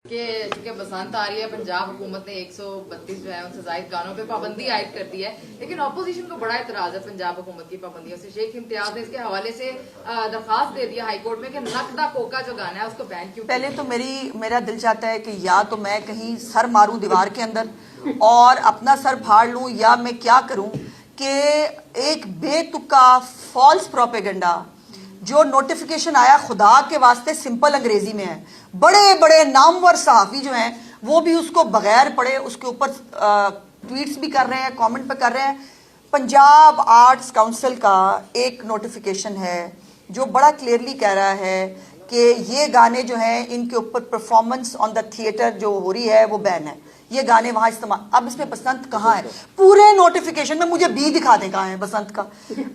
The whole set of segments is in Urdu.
کہ چونکہ بسنت آ رہی ہے، پنجاب حکومت نے 132 جو ہے ان سے زائد گانوں پہ پابندی عائد کر دی ہے، لیکن اپوزیشن کو بڑا اعتراض ہے پنجاب حکومت کی پابندیوں سے۔ شیخ امتیاز نے اس کے حوالے سے درخواست دے دیا ہائی کورٹ میں کہ نقدہ کوکا جو گانا ہے اس کو بین کیوں۔ پہلے تو میرا دل چاہتا ہے کہ یا تو میں کہیں سر ماروں دیوار کے اندر اور اپنا سر پھاڑ لوں، یا میں کیا کروں کہ ایک بے تکا فالس پروپیگنڈا جو نوٹیفیکیشن آیا خدا کے واسطے سمپل انگریزی میں ہے، بڑے بڑے نامور صحافی جو ہیں وہ بھی اس کو بغیر پڑھے اس کے اوپر ٹویٹس بھی کر رہے ہیں، کامنٹ پہ کر رہے ہیں۔ پنجاب آرٹس کونسل کا ایک نوٹیفیکیشن ہے جو بڑا کلیئرلی کہہ رہا ہے کہ یہ گانے جو ہیں ان کے اوپر پرفارمنس آن دا تھیٹر جو ہو رہی ہے وہ بین ہے، یہ گانے وہاں استعمال۔ اب اس میں بسنت کہاں ہے؟ پورے نوٹیفیکیشن میں مجھے بھی دکھا دیں کہاں ہے بسنت کا۔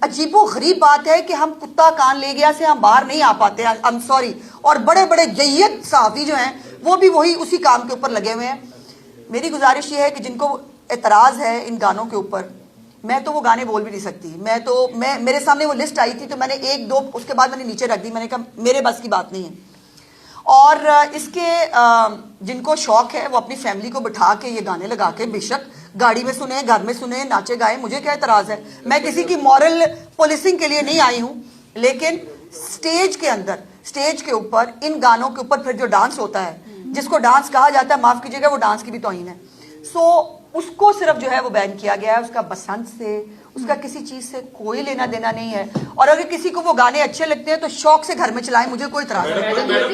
عجیب و غریب بات ہے کہ ہم کتا کان لے گیا سے ہم باہر نہیں آ پاتے، I'm sorry۔ اور بڑے بڑے جیت صحافی جو ہیں وہ بھی وہی اسی کام کے اوپر لگے ہوئے ہیں۔ میری گزارش یہ ہے کہ جن کو اعتراض ہے ان گانوں کے اوپر، میں تو وہ گانے بول بھی نہیں سکتی، میرے سامنے وہ لسٹ آئی تھی تو میں نے ایک دو اس کے بعد میں نے نیچے رکھ دی، میں نے کہا میرے بس کی بات نہیں ہے۔ اور اس کے جن کو شوق ہے وہ اپنی فیملی کو بٹھا کے یہ گانے لگا کے بے شک گاڑی میں سنیں، گھر میں سنیں، ناچے گائے، مجھے کیا اعتراض ہے؟ میں کسی کی مورل پولیسنگ کے لیے نہیں آئی ہوں، لیکن سٹیج کے اندر، سٹیج کے اوپر ان گانوں کے اوپر پھر جو ڈانس ہوتا ہے جس کو ڈانس کہا جاتا ہے، معاف کیجیے گا وہ ڈانس کی بھی توہین ہے، سو اس کو صرف جو ہے وہ بین کیا گیا ہے۔ اس کا بسنت سے، اس کا کسی چیز سے کوئی لینا دینا نہیں ہے۔ اور اگر کسی کو وہ گانے اچھے لگتے ہیں تو شوق سے گھر میں چلائیں، مجھے کوئی اعتراض نہیں ہے۔